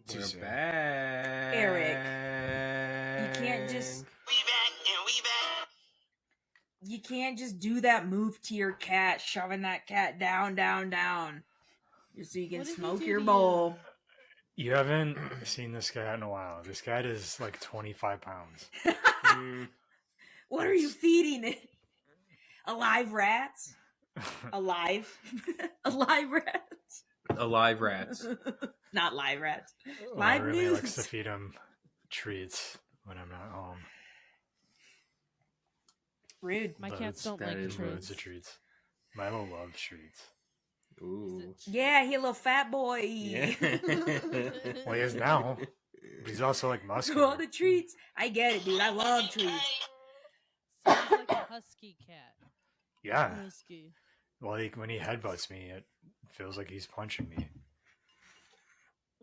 Too We're soon. back. Eric, you can't just... We back and we back. You can't just do that move to your cat, shoving that cat down, just so you can What did he smoke do your to bowl. You haven't seen this cat in a while. This cat is like 25 pounds. What are you feeding it? Alive rats? Alive? Alive rats? Alive rats. Not live rats. Well, Live really news. likes to feed him treats when I'm not home. Rude. My Loads- cats don't that like is treats. Loads of treats. Milo loves treats. Ooh. Yeah, he a little fat boy. Yeah. Well, he is now. But he's also like All muscular. the treats. I get it, dude. I love treats. Sounds like a husky cat. Yeah. Husky. Well, when he headbutts me, it feels like he's punching me.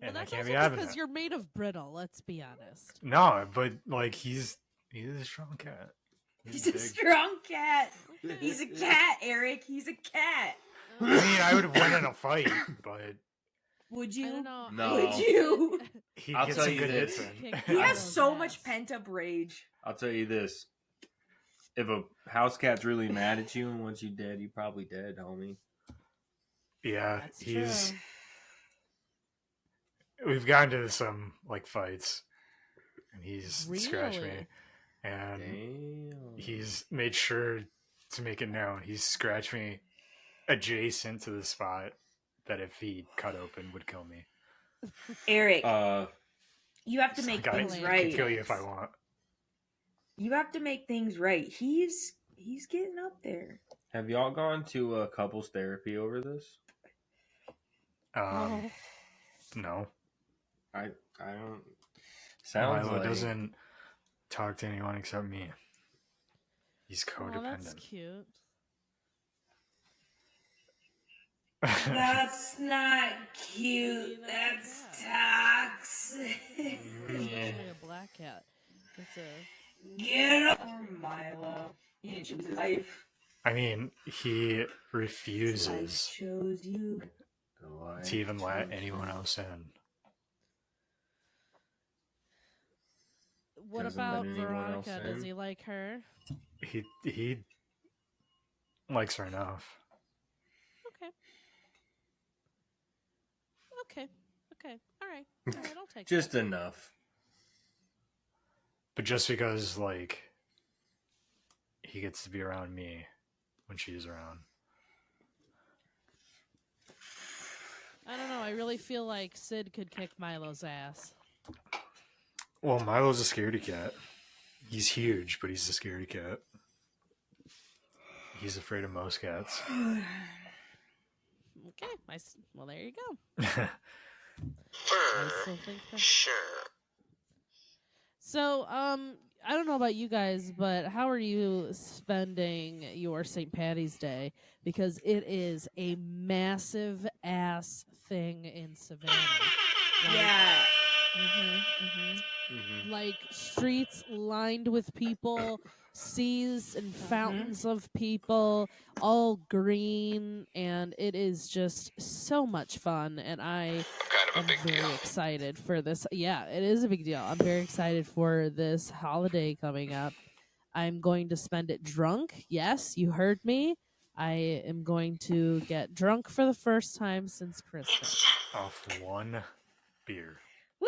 Well, And I that's can't also be having because it. you're made of brittle. Let's be honest. No, but like he's a strong cat. He's a big. strong cat. He's a cat, Eric. He's a cat. I mean, I would win in a fight, but Would I you? don't know. No. Would you? he I'll gets tell some you good this. hits in. He has Milo's so ass. much pent up rage. I'll tell you this. If a house cat's really mad at you and wants you dead, you're probably dead, homie. Yeah, That's he's. true. We've gotten to some like fights, and he's scratched me, Really? and Damn. he's made sure to make it known he's scratched me adjacent to the spot that if he cut open would kill me. Eric, Uh, you have to It's make like, things I right. can kill you if I want. You have to make things right. He's getting up there. have y'all gone to couples therapy over this? Oh. No, I don't. Sounds Milo like doesn't talk to anyone except me. He's Oh, that's codependent. cute. That's not cute. That's toxic. Especially a black cat. That's a Get up, Milo. He didn't choose life. I mean, he Life refuses chose you. to even let anyone else in. What Doesn't about let anyone else Veronica? Does in? he like her? He likes her enough. Okay. All right, I'll take Just that. enough. But just because, like, he gets to be around me when she's around. I don't know. I really feel like Sid could kick Milo's ass. Well, Milo's a scaredy cat. He's huge, but he's a scaredy cat. He's afraid of most cats. Okay. Well, there you go. I still think that. Sure. So, I don't know about you guys, but how are you spending your St. Patty's Day? Because it is a massive ass thing in Savannah. Like, Yeah. Mm-hmm. like streets lined with people, seas and fountains of people, all green, and it is just so much fun. And I Kind of I'm a big very deal. excited for this. Yeah, it is a big deal. I'm very excited for this holiday coming up. I'm going to spend it drunk. Yes, you heard me. I am going to get drunk for the first time since Christmas. Off one beer. Woo!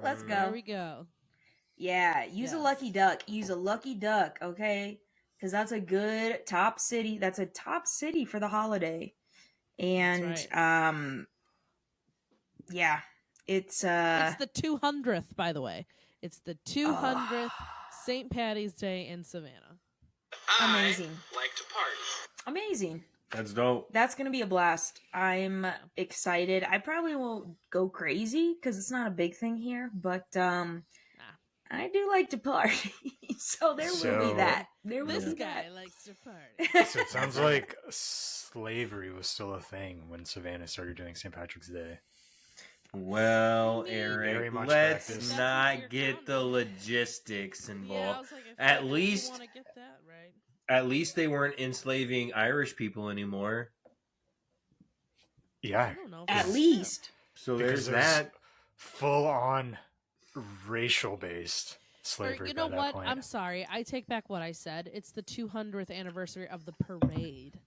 Let's There go. we go. Yeah, use a Yes. lucky duck. Use a lucky duck, okay? Because that's a good top city. That's a top city for the holiday. And That's yeah, it's It's the 200th, by the way. It's the 200th St. Patty's Day in Savannah. Amazing. I like to party. amazing. That's dope. That's gonna be a blast. I'm excited. I probably won't go crazy because it's not a big thing here, but I do like to party, so there will So- be that. There will This be guy that. likes to party. So it sounds like slavery was still a thing when Savannah started doing St. Patrick's Day. Well, Very Eric, much let's practice. That's not what you're get the counting. logistics Yeah, I involved. was like, I At feel like least- you want to get that right. At least they weren't enslaving Irish people anymore. Yeah, I don't know. if At that's least. So because there's that. full on racial based Or, slavery you know by that what? point. I'm sorry. I take back what I said. It's the 200th anniversary of the parade.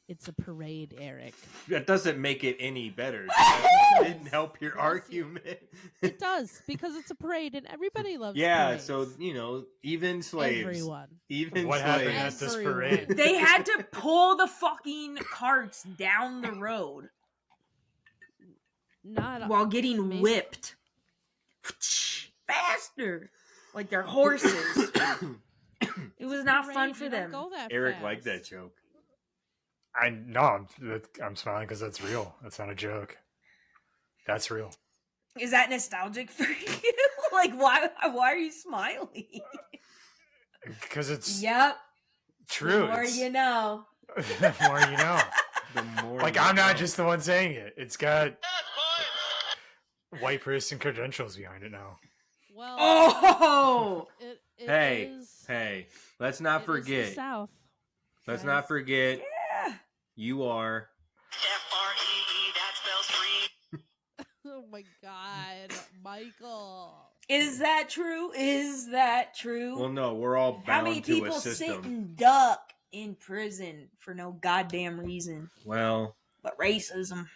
It's a parade, Eric. That doesn't make it any better. That didn't help your Yes, argument. It does, because it's a parade and everybody loves Yeah, parades. so even slaves, Everyone. even What slaves. happened at this Everyone. parade? They had to pull the fucking carts down the road Not while getting amazing. whipped. Faster. Like they're horses. It was not fun parade, for you them. don't go that Eric fast. liked that joke. I know. I'm smiling because that's real. That's not a joke. That's real. Is that nostalgic for you? Like, why are you smiling? Because it's Yep. true. The more It's- you know. the more you know. The more Like, you I'm not know. just the one saying it. It's got Yes, boys. white person credentials behind it now. Well, Oh! it Hey, is, hey, let's not it is the forget. South. Let's guys. not forget. Yeah. You are. F-R-E-E, that spells free. Oh my God, Michael. Is that true? Is that true? Well, no, we're all bound How many to a people sit system. and duck in prison for no goddamn reason Well, but racism?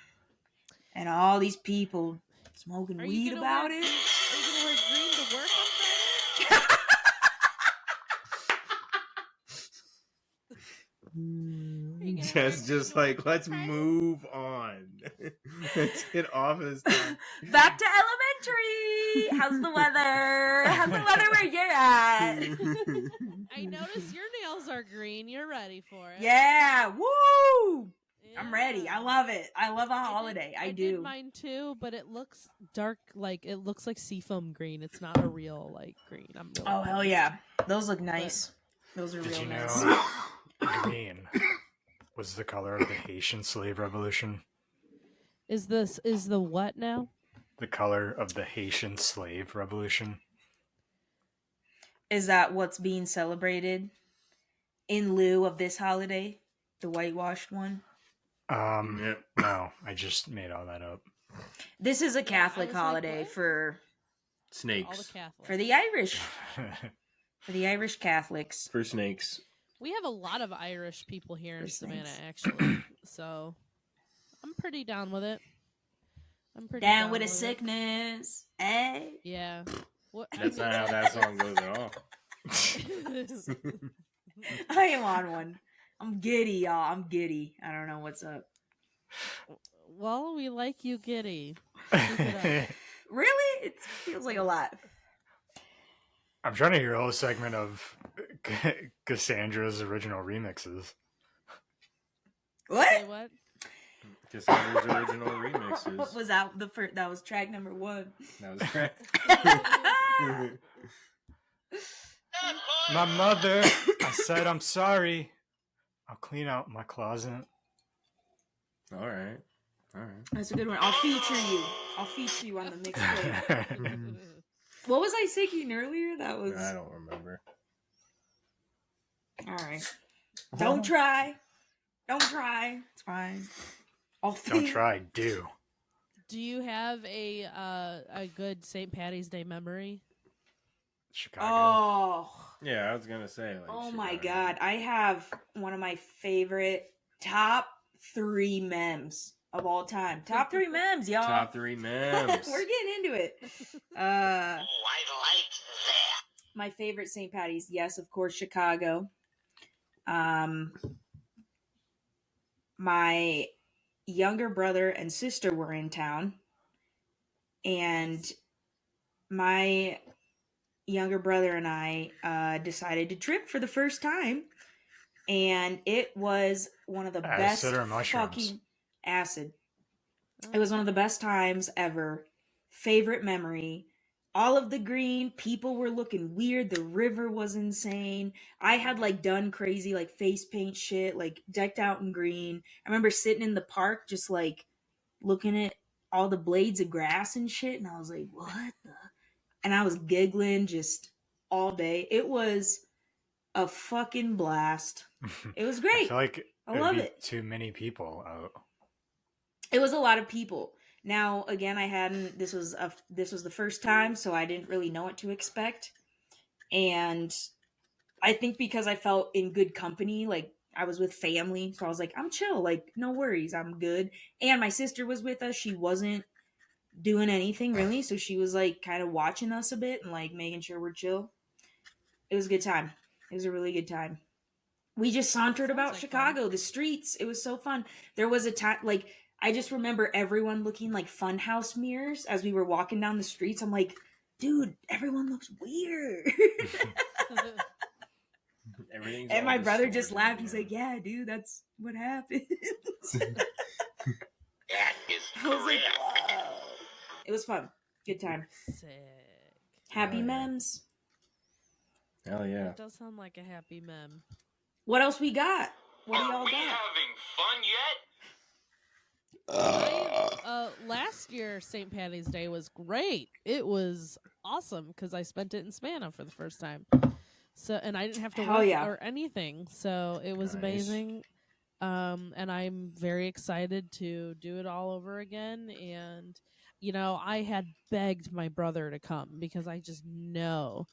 And all these people smoking Are you weed gonna about wear, it? Are you gonna wear green to work on Friday? Are you gonna wear just green to like work let's on Friday? move on. Let's get off this time. Back to elementary. How's the weather? How's the weather where you're at? I notice your nails are green. You're ready for it. Yeah, woo! I'm ready. Yeah. I love it. I love a I did- holiday. I did do. mine too, but it looks dark. Like it looks like seafoam green. It's not a real like green. I'm really Oh hell pissed. yeah, those look nice. Those are Did real you nice. know green was the color of the Haitian slave revolution? Is the what now? The color of the Haitian slave revolution? Is that what's being celebrated in lieu of this holiday, the whitewashed one? Yep. No, I just made all that up. This is a I Catholic was like, holiday what? for All the Snakes Catholics. the Irish, for the Irish Catholics. for snakes. We have a lot of Irish people here in For Savannah, snakes. actually. So I'm pretty down with it. I'm pretty Down with a it. sickness, eh? Yeah. What? That's not how that song goes at all. I am on one. I'm giddy, y'all. I'm giddy. I don't know what's up. Well, we like you, Giddy. Really? It feels like a lot. I'm trying to hear a whole segment of Cassandra's original remixes. Say What? what? Cassandra's original remixes. What was that? The first, that was track number 1. That was correct. My mother, I said I'm sorry. I'll clean out my closet. All right. That's a good one. I'll feature you. I'll feature you on the mixtape. What was I singing earlier? That was I don't remember. all right. Don't try. Don't try. It's fine. I'll Don't try, do. Do you have a good St. Patty's Day memory? Chicago. Oh. Yeah, I was gonna say. Like, Oh shit, my I god. I have one of my favorite top 3 memes of all time. Top 3 memes, y'all. Top 3 memes. We're getting into it. Oh, I like that. My favorite St. Patty's, yes, of course, Chicago. My younger brother and sister were in town, and my younger brother and I decided to trip for the first time, and it was one of the best Acid or mushrooms? fucking acid. It was one of the best times ever. Favorite memory. All of the green, people were looking weird. The river was insane. I had like done crazy like face paint shit, like decked out in green. I remember sitting in the park just like looking at all the blades of grass and shit, and I was like, what the? And I was giggling just all day. It was a fucking blast. It was I great. feel like I would love be it. too many people out. It was a lot of people. Now, again, I hadn't. This was the first time, so I didn't really know what to expect. And I think because I felt in good company, like I was with family, so I was like, I'm chill, like no worries, I'm good. And my sister was with us; she wasn't doing anything really, so she was like kind of watching us a bit and like making sure we're chill. It was a good time. It was a really good time. We just sauntered Sounds about like Chicago, fun. the streets. It was so fun. There was a time like I just remember everyone looking like funhouse mirrors as we were walking down the streets. I'm like, dude, everyone looks weird. Everything's And all my brother just distorted, laughed. He's like, yeah, dude, that's what happens. That is I was like, correct. whoa. It was fun. Good time. Sick. Happy Oh, yeah. memes. Hell yeah. It does sound like a happy mem. What else we got? What do Are y'all we got? having fun yet? Last year St. Patty's Day was great. It was awesome because I spent it in Savannah for the first time. So and I didn't have to Hell work yeah. or anything. So it was Nice. amazing. And I'm very excited to do it all over again. And you know, I had begged my brother to come because I just know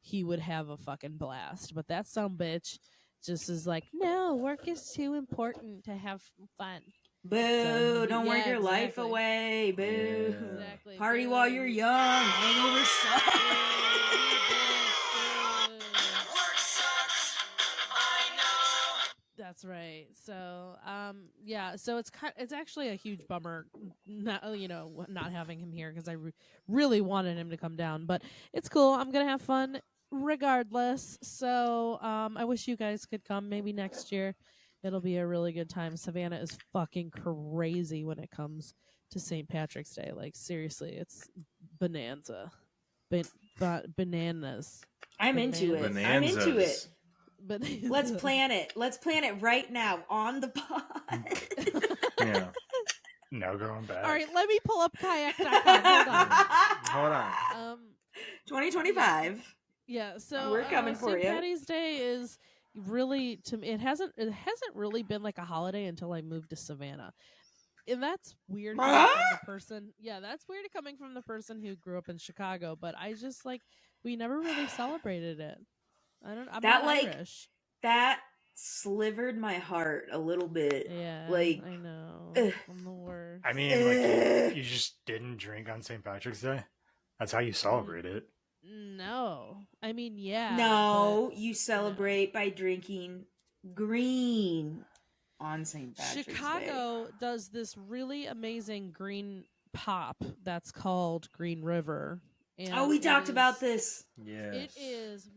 he would have a fucking blast. But that sumbitch just is like, no, work is too important to have fun. Boo! So, Don't work yeah, your life exactly. away. Boo! Yeah. Exactly. Party Boo. while you're young. Hangover sucks. Work sucks. I know. That's right. So, yeah. So it's actually a huge bummer, not not having him here because I really wanted him to come down. But it's cool. I'm gonna have fun regardless. So, I wish you guys could come maybe next year. It'll be a really good time. Savannah is fucking crazy when it comes to St. Patrick's Day. Like seriously, it's bonanza, bananas. I'm into it. I'm into it. Bonanzas. Let's plan it. Let's plan it right now on the pod. Yeah. No going back. All right, let me pull up kayak.com. Hold on. Hold on. 2025. Yeah, so We're coming for St. ya. Patty's Day is really to me. It hasn't really been like a holiday until I moved to Savannah, and that's weird coming from the person. Yeah, that's weird coming from the person who grew up in Chicago. But I just like we never really celebrated it. I'm That, not like, Irish. That slivered my heart a little bit. Yeah, like, I know. ugh. I'm the worst. I mean, like you just didn't drink on St. Patrick's Day. That's how you celebrate it. No, I mean yeah. No, you celebrate by drinking green on St. Patrick's Day. Chicago does this really amazing green pop that's called Green River. And Oh, we it talked is- about this. Yes. It is.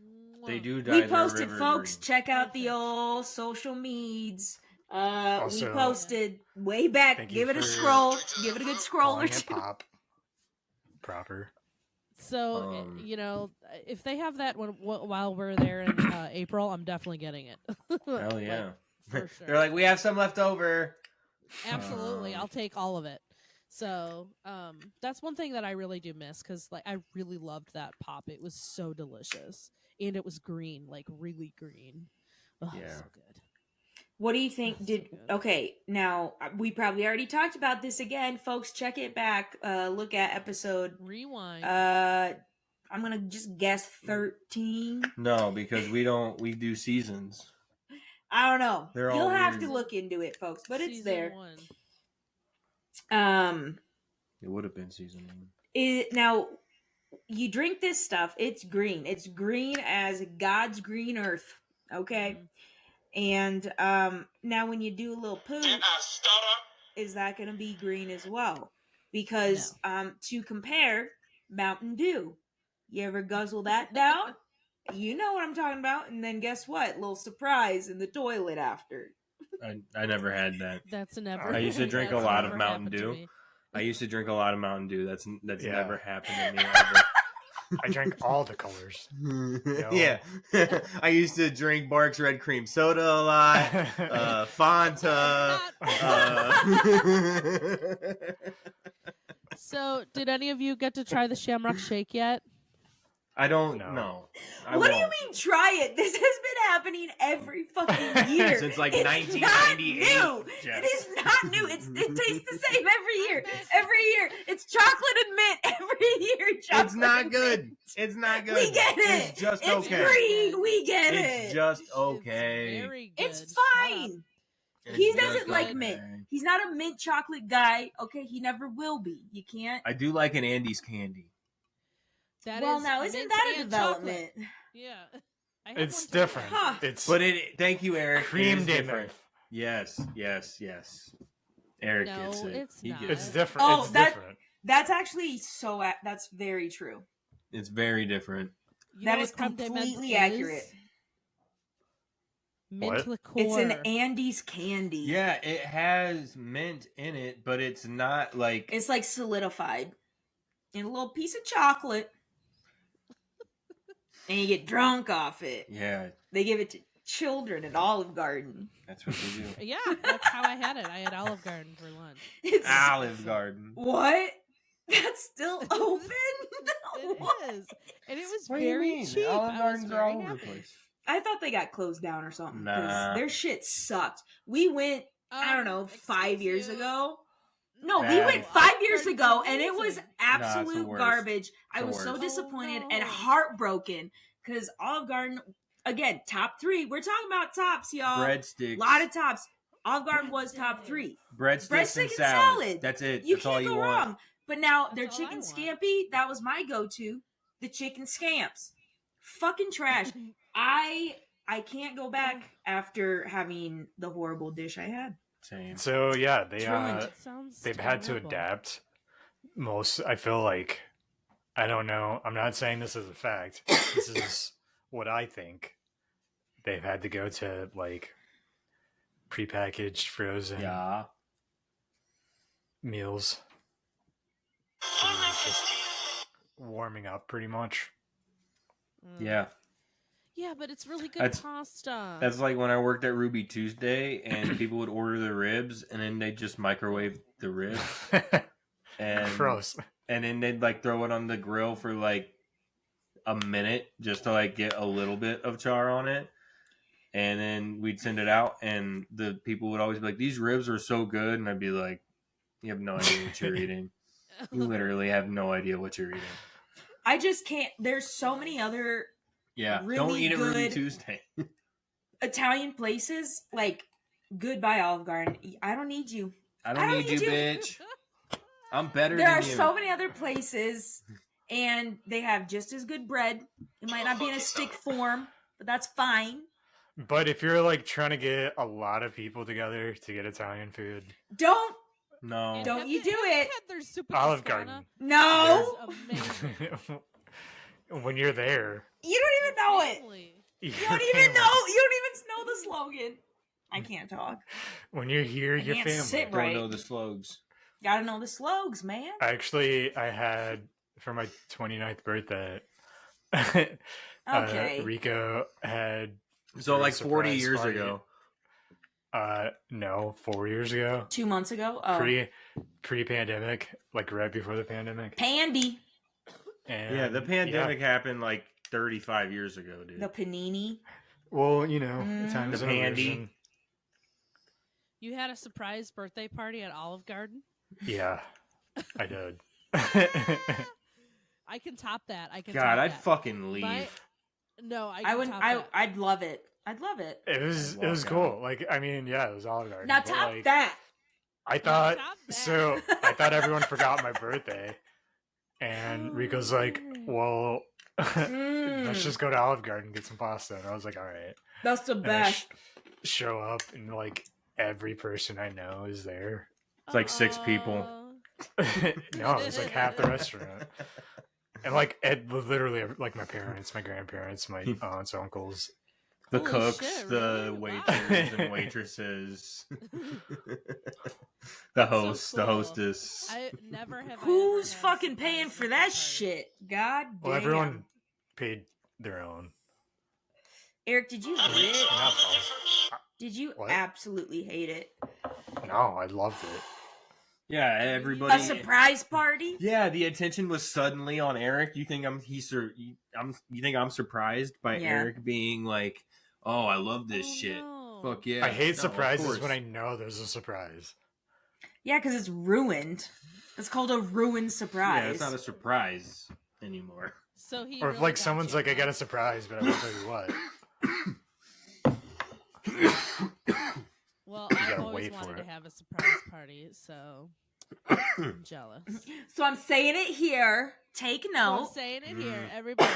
They do dye We their posted, river folks. green. Check out the Perfect. old social meds. We Also- posted way back. Thank you Give it a for scroll. Give it a good scroll or Calling it two. pop. Proper. So if they have that while we're there in April, I'm definitely getting it. Hell yeah. for sure. They're like, we have some left over. Absolutely, I'll take all of it. So that's one thing that I really do miss because like I really loved that pop. It was so delicious and it was green, like really green. Oh, Yeah. so good. What do you think? That's Did so good. okay? Now we probably already talked about this again, folks. Check it back. Look at episode. Rewind. I'm gonna just guess 13. No, because we do seasons. I don't know. They're all You'll have weird. to look into it, folks. But it's Season there. 1. It would have been season 1. Now you drink this stuff. It's green. It's green as God's green earth. Okay. Mhm. And now when you do a little poo, Did I stutter? is that going to be green as well? Because to compare, Mountain Dew. You ever guzzle that down? You know what I'm talking about. And then guess what? Little surprise in the toilet after. I never had that. That's never. I used to drink a that's lot of never Mountain happened to Dew. me. I used to drink a lot of Mountain Dew. That's Yeah. never happened to me ever. I drank all the colors. Yeah. I used to drink Barks Red Cream Soda a lot. Fanta. So, did any of you get to try the Shamrock Shake yet? I don't No. know. What do you mean try it? This has been happening every fucking year. Since like It's 1998. Not new. Jess. It is not new. It tastes the same every year. Every year. It's chocolate and mint every year. Chocolate It's not and good. mint. It's not good. We get it. It's just It's okay. green. We get It's it. just It's okay. very good. It's Shut up. fine. It's He It's doesn't just like good. mint. He's not a mint chocolate guy. Okay, he never will be. You can't. I do like an Andes candy. That Well, is now isn't mint that a and development? chocolate. Yeah. I had It's one today. different. Huh. It's But it. Thank you, Eric. It is creamed in different. there. Yes. Eric No, gets it. it's He not. gets It's it. different. Oh, it's that- different. That's actually that's very true. It's very different. You That know is what creme de menthe completely is? accurate. Mint What? liqueur. It's an Andes candy. Yeah, it has mint in it, but it's not like. It's like solidified in a little piece of chocolate, and you get drunk off it. Yeah, They give it to children at Olive Garden. that's what they do. Yeah, that's how I had it. I had Olive Garden for lunch. It's Olive Garden. what? That's still open? It What? is, and it was What do you very mean? cheap. Olive I was Gardens are very all over the happy. place. I thought they got closed down or something. 'cause Nah. their shit sucked. We went, I don't know, 5 years excuse you. ago. No, we Bad. went 5 years Olive ago, Garden's and it was amazing. absolute worst. garbage. I The was so worst. disappointed Oh, and no. heartbroken because Olive Garden, again, top 3. We're talking about tops, y'all. Breadsticks. A lot of tops. Olive Garden was top Breadstick. 3. breadsticks breadstick and and salad. salad. That's it. You That's all can't you go want. wrong. But now That's their all I chicken want. scampi, that was my go-to. The chicken scamps. Fucking trash. I can't go back after having the horrible dish I had. Same. So yeah, It's ruined. It sounds they've had to terrible. adapt. Most, I feel like, I don't know. I'm not saying this is a fact. This is what I think. They've had to go to like prepackaged, frozen Yeah. meals. So it's just warming up pretty much. Mm. Yeah. Yeah, but it's really good That's- pasta. That's like when I worked at Ruby Tuesday and people would order the ribs and then they'd just microwave the rib and Gross. and then they'd like throw it on the grill for like a minute just to like get a little bit of char on it. And then we'd send it out and the people would always be like, "These ribs are so good." And I'd be like, "You have no idea what you're eating. You literally have no idea what you're eating." I just can't. There's so many other Yeah. Really Don't eat at Ruby good- Tuesday. Italian places like Goodbye Olive Garden. I don't need you. I don't need you, bitch. I'm better There than are you. so many other places, and they have just as good bread. It might not be in a stick form, but that's fine. But if you're like trying to get a lot of people together to get Italian food, Don't No. And Don't have you have do it. had their super Olive Toscana? Garden. no. It's amazing. when you're there, You don't even know it. Family. You don't even know. You don't even know the slogan. I can't talk. When you're here, I your can't family. sit Don't right. know the slogs. Gotta know the slogs, man. Actually, I had for my 29th birthday. Okay. Rico had So threw a like 40 surprise years party. ago. No, 4 years ago. 2 months ago. Oh, Pre-pandemic, like right before the pandemic. Pandy. And Yeah, the pandemic happened like 35 years ago, dude. The panini. Well, you know, Mm. time is The an pandy. illusion. You had a surprise birthday party at Olive Garden? Yeah, I did. I can top that. I can God, top I'd that. fucking leave. My- No, I, I can wouldn't. top that. I'd love it. I'd love it. It was Walk out. cool. Like, I mean, yeah, it was Olive Garden. Now but, top like, that. I thought top that. so. I thought everyone forgot my birthday, and Rico's like, "Well, let's just go to Olive Garden and get some pasta." And I was like, "All right." That's the And I best. show up, and like every person I know is there. It's like 6 people. No, it was like half the restaurant, and like literally like my parents, my grandparents, my aunts, uncles. The Holy cooks, shit, the really? Wow. waiters and waitresses, the That's so host, the cool. hostess. I never have. Who's I ever had a fucking paying surprise for birthday that party. shit? God damn. Well, everyone paid their own. Eric, did you hate it? Not all. Did you What? absolutely hate it? No, I loved it. Yeah, A everybody. surprise party? Yeah, the attention was suddenly on Eric. You think you think I'm surprised by Yeah. Eric being like, "Oh, I love this shit." No. Fuck yeah. I hate No, of surprises course. when I know there's a surprise. Yeah, because it's ruined. It's called a ruined surprise. Yeah, it's not a surprise anymore. So he Or if really like got someone's you, like, I huh? got a surprise, but I won't tell you what. Well, You I've gotta always wait for wanted to it. have a surprise party, so I'm jealous. So I'm saying it here. Take So I'm note. saying it here, everybody.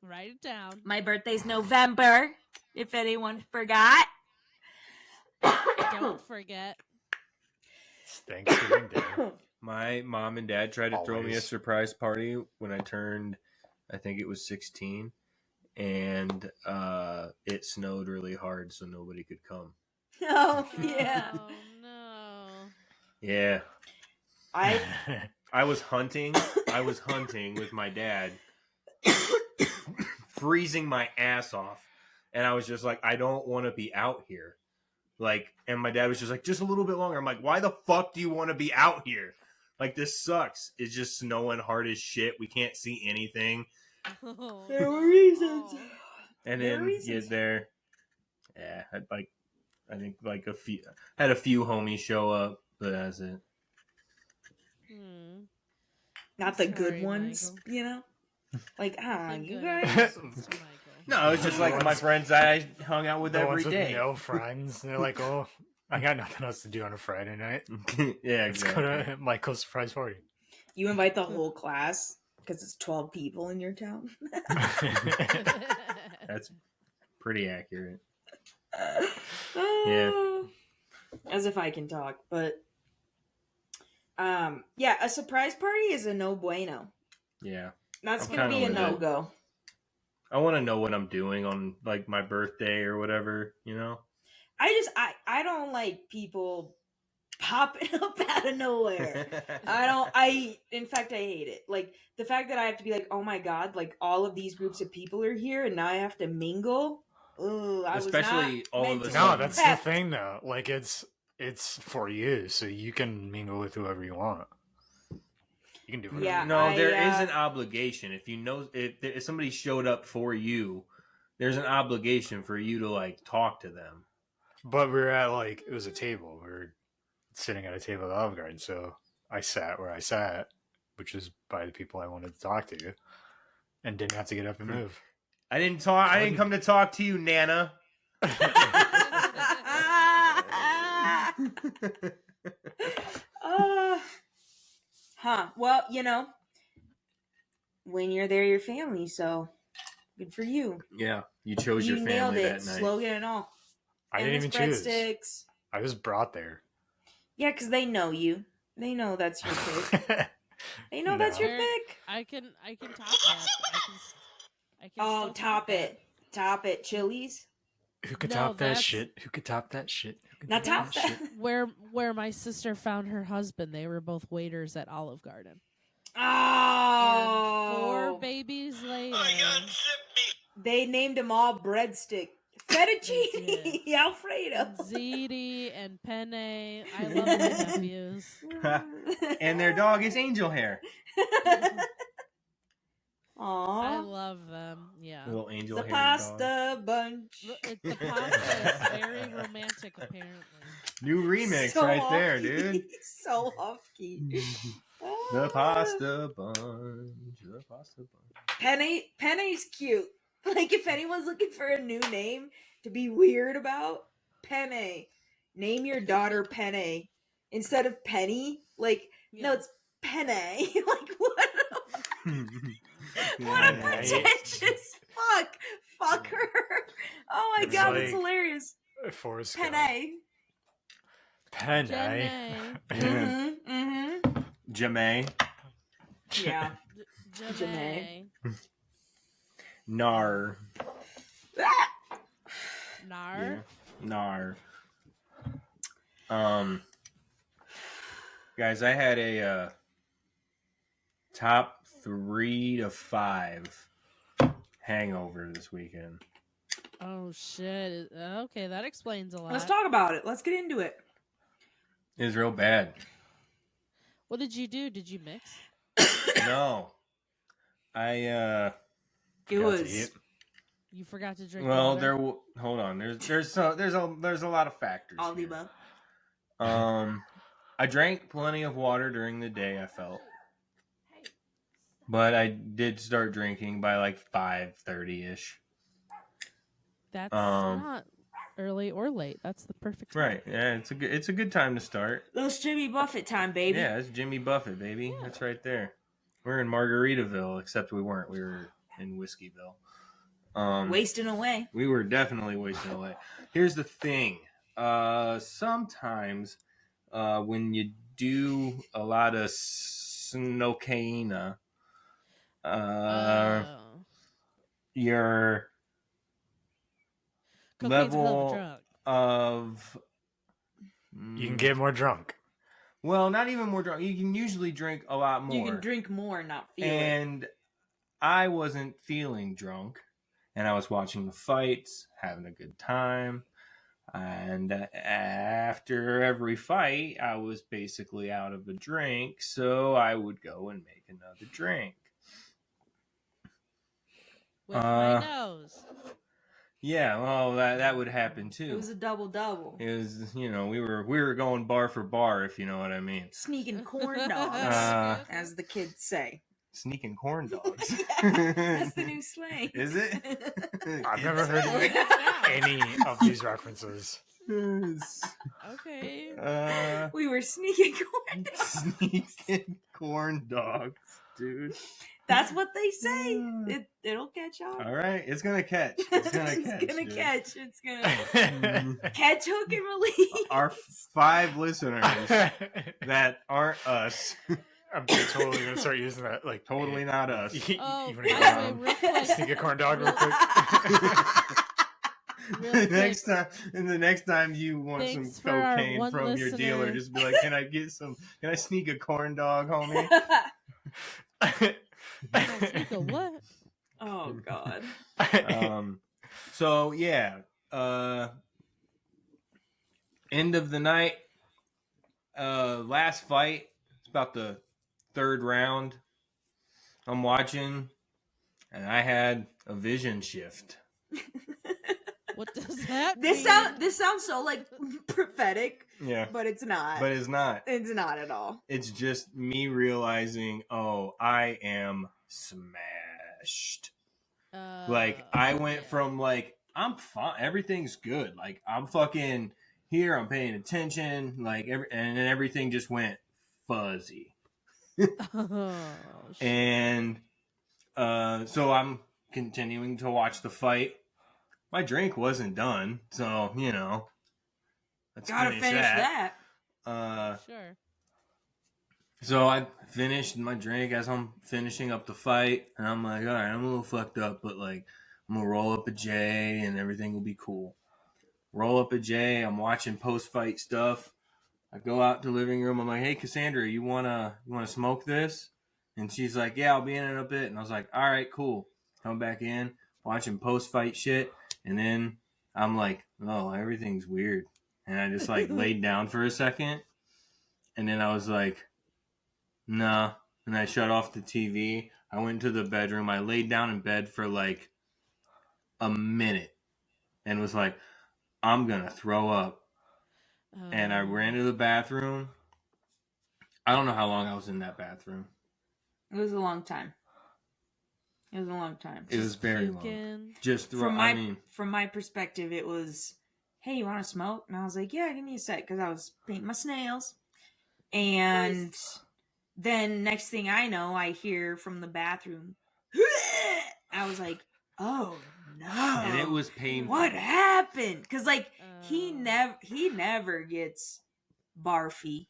Write it down. My birthday's November, if anyone forgot. Don't forget. It's Thanksgiving Day. My mom and dad tried to throw me a Always. surprise party when I turned, I think it was 16, and it snowed really hard, so nobody could come. Oh, yeah. Oh no. Yeah, I I was hunting. I was hunting with my dad, freezing my ass off, and I was just like, I don't want to be out here. Like, and my dad was just like, just a little bit longer. I'm like, why the fuck do you want to be out here? Like, this sucks. It's just snowing hard as shit. We can't see anything. Oh, There were no. reasons. And There are then reasons. get there. Yeah, I think like had a few homies show up, but that's it. Hmm. Not the Sorry, good ones, Michael. you know? Like, Nothing you good guys. happens, Michael. No, it's just like my friends that I hung out with The every ones with day. no friends, they're like, oh, I got nothing else to do on a Friday night. Yeah, Let's go exactly. to Michael's surprise party. You invite the whole class because it's 12 people in your town. That's pretty accurate. Yeah. As if I can talk, but yeah, a surprise party is a no bueno. Yeah. That's I'm gonna be a kinda with it. no-go. I want to know what I'm doing on like my birthday or whatever, you know? I don't like people popping up out of nowhere. In fact I hate it. Like the fact that I have to be like, oh my god, like all of these groups of people are here and now I have to mingle. Ooh, I Especially was not all meant of a to No, be sudden. that's the kept. thing though. Like it's for you, so you can mingle with whoever you want. You can do whatever. Yeah, you No, want. there is an obligation. If you know if somebody showed up for you, there's an obligation for you to like talk to them. But we were at like it was a table. We were sitting at a table at Olive Garden, so I sat where I sat, which was by the people I wanted to talk to, and didn't have to get up and move. I didn't come to talk to you, Nana. Well, when you're there, your family. So good for you. Yeah, you chose You your nailed family it, that night. slogan and all. I And didn't the even choose. breadsticks. I was brought there. Yeah, because they know you. They know that's your pick. They know that's your No. pick. I can top that. I can Oh, still top that. it. Top it. Chili's. Who could No, top that that's- shit? Who could top that shit? Who could Now top that. shit? Where my sister found her husband, they were both waiters at Olive Garden. And 4 Oh. babies later, They named them all breadstick. Fettuccine Alfredo. Ziti and Penne. I love my nephews. And their dog is Angel Hair. I Aww. love them. Yeah. Little Angel The Hair pasta bunch. The pasta is very romantic, apparently. dog. New remix So right there, husky. dude. So husky. The pasta bunch. The pasta bunch. Penne's cute. Like if anyone's looking for a new name to be weird about, Penne. Name your daughter Penne instead of Penny. Like no, it's Penne. Like what? What a Penne. pretentious fucker. Oh my It's god, like that's hilarious. Forrest Gump. Penne. Penne. Janae. Mm-hmm. Mm-hmm. Jamae. Yeah. Janae. Nar. Nar. Yeah. Nar. Guys, I had a top 3 to 5 hangover this weekend. Oh shit. Okay, that explains a lot. Let's talk about it. Let's get into it. It was real bad. What did you do? Did you mix? No, I It Forgot to was eat. You forgot to drink well, water? hold on. There's a lot of factors. all the here. above. I drank plenty of water during the day. I felt, but I did start drinking by like 5:30 ish. That's Um, not early or late. That's the perfect time. Right? Yeah, it's a good time to start. Those Jimmy Buffett time, baby. Yeah, it's Jimmy Buffett, baby. Yeah. That's right there. We're in Margaritaville, except we weren't. We were in Whiskeyville. Wasting away. We were definitely wasting away. Here's the thing. Sometimes when you do a lot of snocaina, Oh. your Cocaine's a hell of a level drug. of You can get more drunk. well, not even more drunk. You can usually drink a lot more. You can drink more and not feel it. And I wasn't feeling drunk, and I was watching the fights, having a good time. And after every fight, I was basically out of a drink, so I would go and make another drink. With my nose. Yeah, well, that would happen too. It was a double. It was, we were going bar for bar, if you know what I mean. Sneaking corn dogs, as the kids say. Sneaking corn dogs. That's the new slang. Is it? I've never heard any of these references. Okay. We were sneaking corn dogs. Sneaking corn dogs, dude. That's what they say. It'll catch on. All right, it's gonna catch. It's gonna It's catch. gonna dude. catch. It's gonna catch, hook, and release. Our 5 listeners that aren't us, I'm totally gonna start using that. Like totally not us. Oh, Even by if the way, real quick. sneak a corn dog real quick. Real quick. The next time you want Thanks some for our cocaine one from your dealer, listener. just be like, "Can I sneak a corn dog, homie?" Sneak a what? Oh God. So yeah, end of the night, last fight. It's about the 3rd round. I'm watching, and I had a vision shift. What does that This mean? sounds so like prophetic, Yeah, but it's not. but it's not. It's not at all. It's just me realizing, oh, I am smashed. Like, I went from, like, I'm fine. Everything's good. Like, I'm fucking here. I'm paying attention. Like, and then everything just went fuzzy. Oh, shit. And so I'm continuing to watch the fight. My drink wasn't done. So, let's Gotta finish that. Sure. So I finished my drink as I'm finishing up the fight, and I'm like, all right, I'm a little fucked up, but like, I'm gonna roll up a J, and everything will be cool. Roll up a J. I'm watching post-fight stuff. I go out to the living room. I'm like, hey, Cassandra, you wanna smoke this? And she's like, yeah, I'll be in a bit. And I was like, all right, cool. Come back in, watching post-fight shit, and then I'm like, oh, everything's weird, and I just like laid down for a second, and then I was like, nah. And I shut off the TV. I went to the bedroom. I laid down in bed for like a minute and was like, I'm going to throw up. And I ran to the bathroom. I don't know how long I was in that bathroom. It was a long time. It was very long. puking. Just throw. From my perspective, it was, hey, you want to smoke? And I was like, yeah, give me a sec, because I was painting my snails. And then next thing I know, I hear from the bathroom, I was like, oh no. And it was painful. What happened? Because like he never gets barfy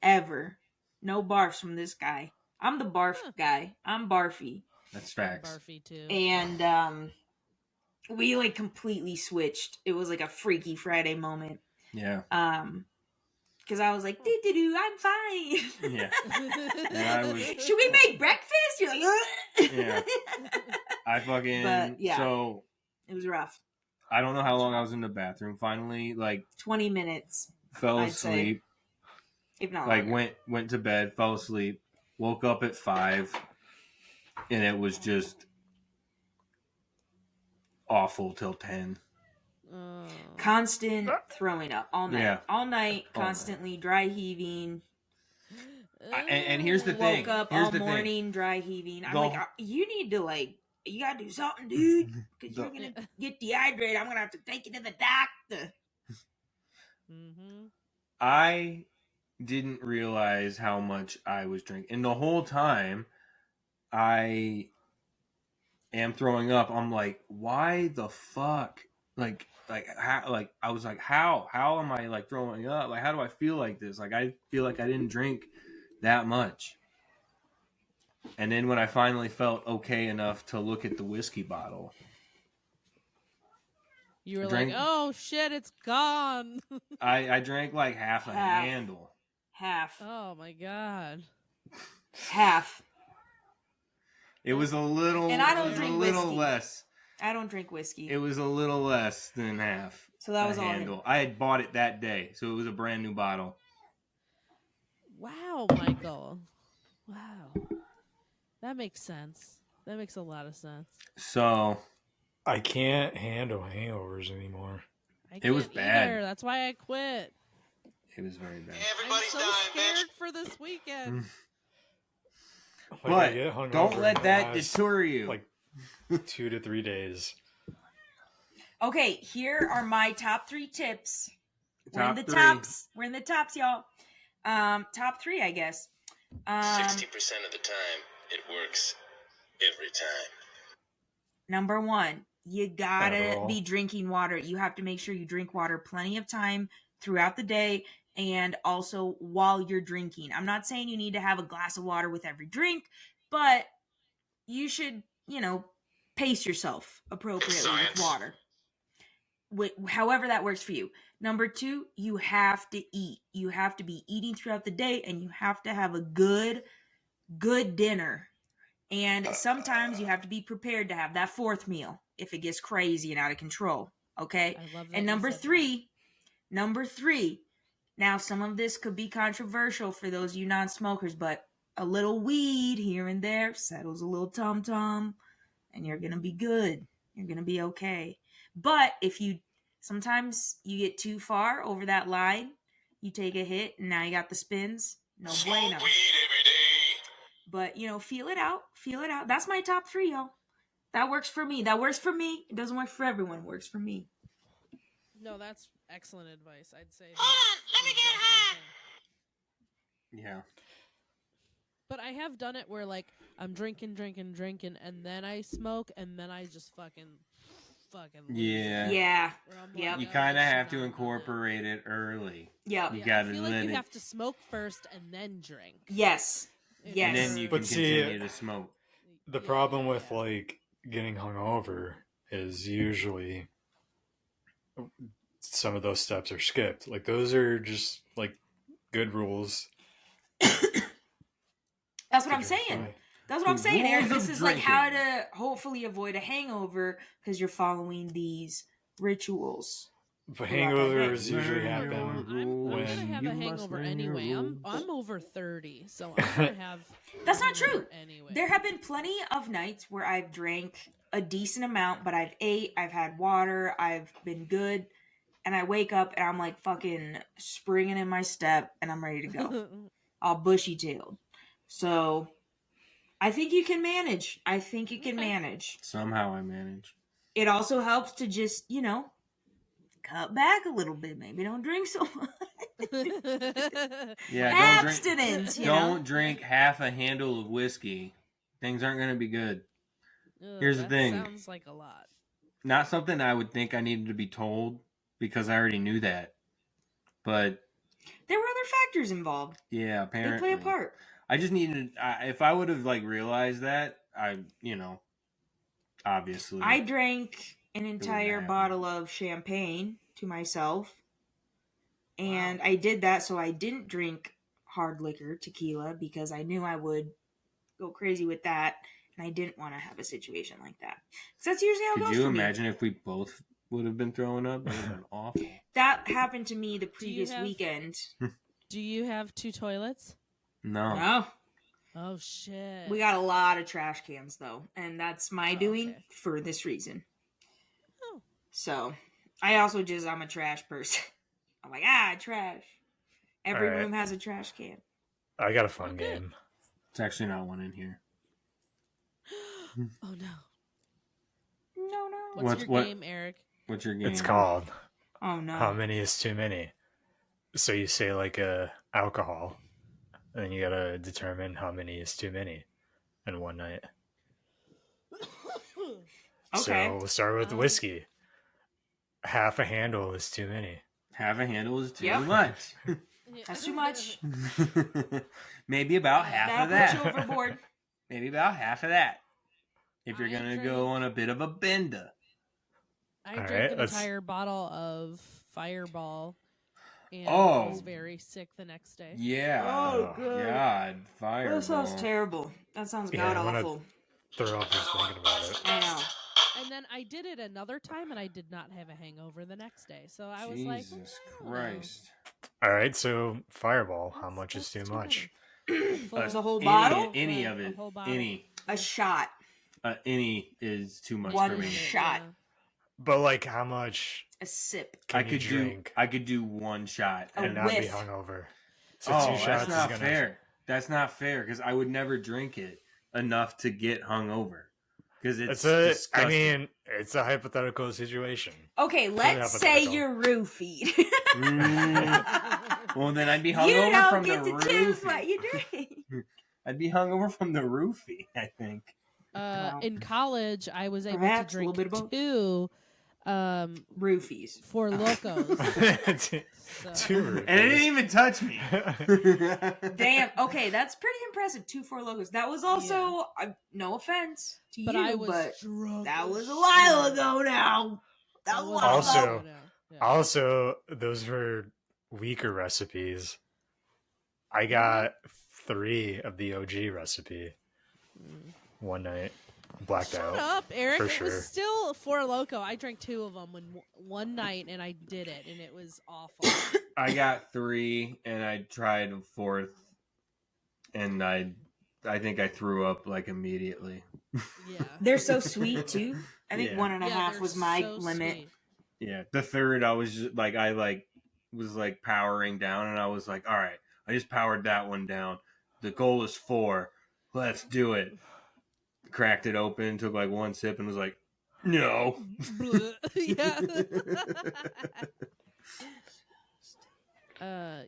ever. No barfs from this guy. I'm the barf guy. I'm barfy. That's facts. Barfy too. And we like completely switched. It was like a Freaky Friday moment. Yeah. Because I was like, doo-doo-doo, I'm fine. Yeah. And I was. Should we make breakfast? You're like, Yeah. I fucking. But, yeah. So. It was rough. I don't know how long I was in the bathroom. Finally, like 20 minutes. fell I'd say. asleep. if not Like longer. went to bed, fell asleep, woke up at 5, and it was just awful till 10. Constant throwing up all night. Yeah. All night, All night. constantly dry heaving. And here's the thing. Woke up Here's all the thing. morning dry heaving. I'm The- like, you need to you gotta do something, dude, because The- you're gonna get dehydrated. I'm gonna have to take you to the doctor. Mm-hmm. I didn't realize how much I was drinking. And the whole time I am throwing up, I'm like, why the fuck? How I was like, how am I like throwing up? Like, how do I feel like this? Like, I feel like I didn't drink that much. And then when I finally felt okay enough to look at the whiskey bottle, You were Drink- like, oh shit, it's gone. I drank like half a Half. handle. Half. Oh my god. Half. It was a little, And I don't it was drink a little whiskey. less. I don't drink whiskey. It was a little less than half. So that a was all him. handle. I had bought it that day, so it was a brand new bottle. Wow, Michael. Wow. That makes sense. That makes a lot of sense. So I can't handle hangovers anymore. I was can't bad. either. That's why I quit. it was very bad. Everybody's I'm so dying, bitch. scared for this weekend. Like, I But get hungover don't and let it that lasts, deter you. Like 2 to 3 days. Okay, here are my top 3 tips. We're in Top the 3. tops. We're in the tops, y'all. Top 3, I guess. 60% of the time, it works every time. Number 1, you gotta Adderall. be drinking water. You have to make sure you drink water plenty of time throughout the day and also while you're drinking. I'm not saying you need to have a glass of water with every drink, but you should, pace yourself appropriately with Science. water. However that works for you. Number 2, you have to eat. You have to be eating throughout the day, and you have to have a good dinner. And sometimes you have to be prepared to have that 4th meal if it gets crazy and out of control. Okay? I love that. And you number said 3, now some of this could be controversial for those of you non-smokers, but a little weed here and there settles a little tum-tum, and you're going to be good. You're going to be okay. But if sometimes you get too far over that line, you take a hit, and now you got the spins. No Smoke bueno. weed every day. But, feel it out. Feel it out. That's my top 3, y'all. That works for me. It doesn't work for everyone. It works for me. No, that's excellent advice. I'd say. Hold on, let me get high. Yeah. But I have done it where like I'm drinking, and then I smoke, and then I just fucking lose Yeah. it. Yeah. Where I'm Yep. like, You "Oh, kind of I should have to not have done incorporate it early. Yep. that." You Yeah, gotta I feel let like you it- have to smoke first and then drink. Yes. Yes. And then you But can see, continue to smoke. The problem with like getting hungover is usually some of those steps are skipped. Like those are just like good rules. That's what to I'm drink saying. by. That's what The I'm saying, Eric. rules of This is like how drinking. to hopefully avoid a hangover because you're following these rituals. But Throughout that day. hangovers usually Learn happen your I'm gonna when have You a must hangover learn your anyway. rules. I'm over 30, so I'm gonna have. That's a not true. hangover Anyway, There have been plenty of nights where I've drank a decent amount, but I've ate, I've had water, I've been good, and I wake up and I'm like fucking springing in my step and I'm ready to go. All bushy-tailed. So I think you can manage. Okay. Manage. Somehow I manage. It also helps to just, cut back a little bit. Maybe don't drink so much. Yeah, don't drink. Abstinence, Don't drink half a handle of whiskey. Things aren't going to be good. Ugh, Here's the that thing. Sounds like a lot. Not something I would think I needed to be told because I already knew that. But There were other factors involved. yeah, They apparently. play a part. I just needed. If I would have like realized that, obviously. I drank an entire happen. bottle of champagne to myself. And Wow. I did that so I didn't drink hard liquor, tequila, because I knew I would go crazy with that. And I didn't want to have a situation like that. Because that's usually how it Could goes you for me. imagine if we both would have been throwing up? That would have been awful. That happened to me the you previous have- weekend. Do you have 2 toilets? No. No. Oh shit. We got a lot of trash cans though, and that's my doing okay. for this reason. Oh. So, I'm a trash person. I'm like, trash. Every All right. room has a trash can. I got a fun Okay. game. It's actually not one in here. Oh no. No. What's your game, Eric? What's your game? It's called Oh no. How Many is Too Many. So you say like alcohol, and then you gotta determine how many is too many in one night. Okay. So we'll start with whiskey. Half a handle is too many. Half a handle is too Yep. much. That's too much. Maybe about half That'll of that. put you overboard. Maybe about half of that. If you're I gonna drink- go on a bit of a bender. I All drank right, an let's- entire bottle of Fireball, and Oh. was very sick the next day. Yeah. Oh, good. God, fireball. That sounds terrible. That sounds Yeah, god I'm gonna- awful. Throw up just thinking about it. I know. And then I did it another time, and I did not have a hangover the next day. So I was like, Jesus I don't know. Christ. All right, so Fireball. How That's- much is that's too much? many. Full- There's a whole Any- bottle? Any Yeah, of a it. whole bottle. Any. A shot. Any is too much One for me. shot. But like, how much A sip. can I could you drink I could do one shot. A and not be whiff. hungover? So Oh, two shots that's not is gonna. fair. That's not fair because I would never drink it enough to get hungover. Because it's disgusting. I mean, it's a hypothetical situation. Okay, let's say you're roofied. Well, then I'd be You hungover don't from get the to choose roofie. what you drink. I'd be hungover from the roofie, I think. Wow. In college, I was able Perhaps to a little drink bit of both. 2 Roofies. Four Locos. So- Two And it didn't even touch me. Damn. Okay, that's pretty impressive. 2 4 logos. That was also no offense to but you, I was but drunk. that as was a while shit. ago now. That was a while Also- ago. Yeah. Also, those were weaker recipes. I got 3 of the OG recipe one night. Blacked Shut out. up, Eric. For It sure. was still Four Loco. I drank 2 of them one night, and I did it, and it was awful. I got 3, and I tried a 4th, and I think I threw up like immediately. Yeah. They're so sweet too. I think Yeah. 1.5 they're was my so limit. sweet. Yeah, the 3rd I was just like was powering down, and I was like, all right, I just powered that one down. The goal is 4. Let's do it. Cracked it open, took like one sip, and was like, no. Bleh.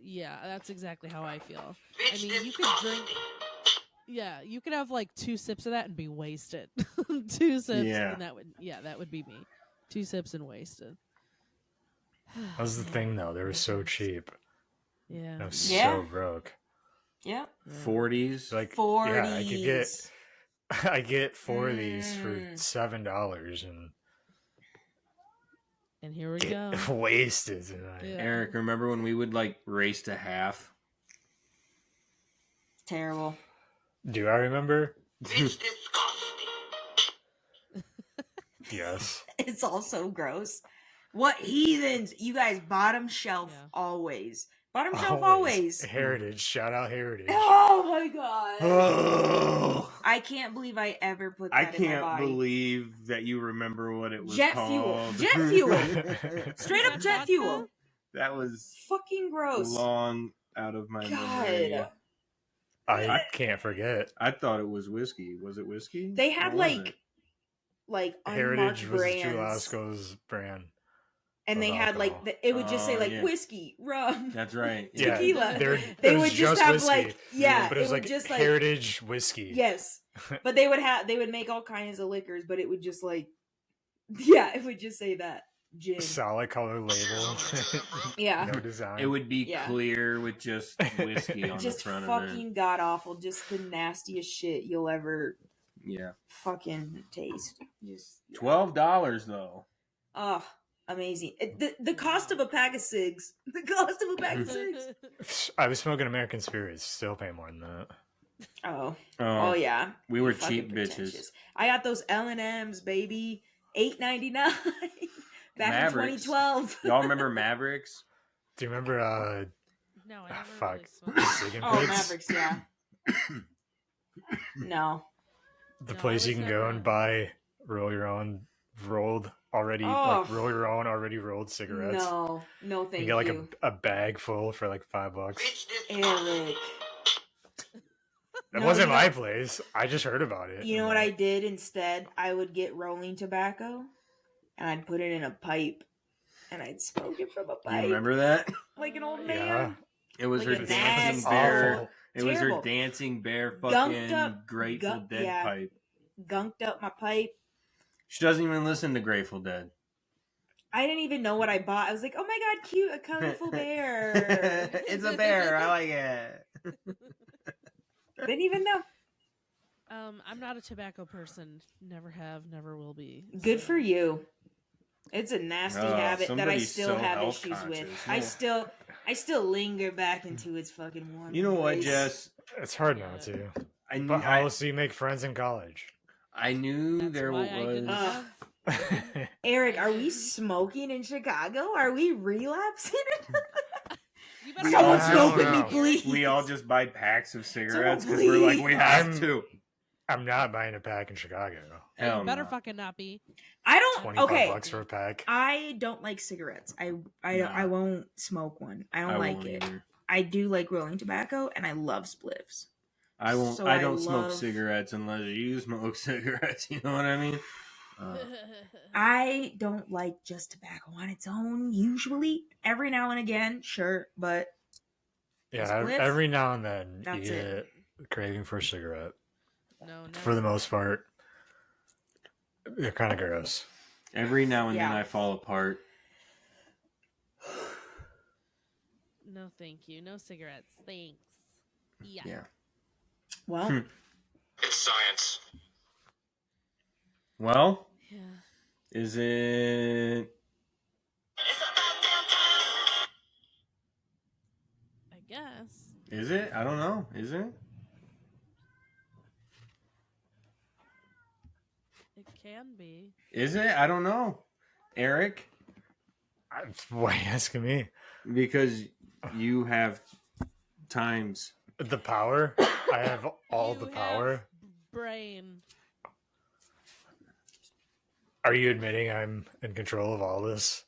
Yeah, that's exactly how I feel. I mean, you could drink. Yeah, you could have like 2 sips of that and be wasted. 2 sips, Yeah. and that would be me. 2 sips and wasted. That was the thing, though. They were so cheap. Yeah. I was Yeah. so broke. Yep. 40s. Like, 40s. yeah, I get 4 of these for Mm. $7 and And here we get go. wasted tonight. Yeah. Eric, remember when we would like race to half? Terrible. Do I remember? It's disgusting. Yes. It's all so gross. What heathens! You guys, bottom shelf Yeah. always. Bottom shelf always. Heritage. Shout out Heritage. Oh my god! Oh, I can't believe I ever put that I in my can't body. believe that you remember what it was Jet called. fuel. Jet fuel. Straight up Is that jet vodka? fuel. That was Fucking gross. long out of my memory. God. I can't forget. I thought it was whiskey. Was it whiskey? They had What was like unmarked Heritage was brands, Julasco's brand. and they of had like alcohol. it would just say Oh, like yeah. whiskey, rum, That's right. Yeah, tequila. there- They it was would just have whiskey, like but it was would like just like Heritage whiskey. yes, but they would make all kinds of liquors, but it would just like it would just say that gin. Solid color label. Yeah. No design. It would be Yeah. clear with just whiskey on Just the front of it. fucking god awful. Just the nastiest shit you'll ever Yeah. fucking taste. Just $12 though. oh, amazing. The cost of a pack of cigs. The cost of a pack of cigs. I was smoking American Spirits. Still pay more than that. Oh. Oh, Oh yeah. we were Fucking cheap bitches. pretentious. I got those L&M's, baby. $8.99 back Mavericks. in 2012. Y'all remember Mavericks? Do you remember No, I never Fuck. really smoked. Ciggin' Oh, Pigs? Mavericks, yeah. No. The No, I place you was can go never- and buy roll your own Oh. already rolled cigarettes. No. No, You thank get like you. a bag full for like $5. Eric. That No, wasn't you know- my place. I just heard about it. You know what I did instead? I would get rolling tobacco and I'd put it in a pipe and I'd smoke it from a pipe. You remember that? Like an old Yeah. man. Yeah. It was Like her a dancing nasty bear. awful. It was her Terrible. dancing bear Gunked fucking up- Grateful gu- Dead yeah. pipe. Gunked up my pipe. She doesn't even listen to Grateful Dead. I didn't even know what I bought. I was like, oh my god, cute, a colorful bear. It's a bear. I like it. Didn't even know. I'm not a tobacco person. Never have, never will be. Good so- for you. It's a nasty habit that I somebody's still so have health issues with. conscious. I still linger back into its fucking warm. You know what, embrace. Jess? It's hard not to. I knew, But how else do you make friends in college? I knew That's there why I didn't was. have. Eric, are we smoking in Chicago? Are we relapsing? You better Someone I smoke don't with me, know. please. We all just buy packs of cigarettes because Someone we're like, we have please. to. I'm not buying a pack in Chicago. Hey, Hell you better no. fucking not be. I don't. 25 Okay, bucks for a pack. I don't like cigarettes. I Nah. I won't smoke one. I don't like won't it. either. I do like rolling tobacco, and I love spliffs. I won't. So I I don't smoke love- cigarettes unless you smoke cigarettes. You know what I mean? I don't like just tobacco on its own. Usually, every now and again, sure, but Yeah, Spliff? every now and then you That's get it. a craving for a cigarette. No, never. For the most part, they're kind of gross. Every now and then Yeah. I fall apart. No, thank you. No cigarettes. Thanks. Yeah. Yeah. well, Hmm. It's science. Well, Yeah. is it? I guess. Is it? I don't know. Is it? It can be. Is it? I don't know. Eric, Why are you asking me? because you have times. The power? I have all You the have power. Brain. Are you admitting I'm in control of all this?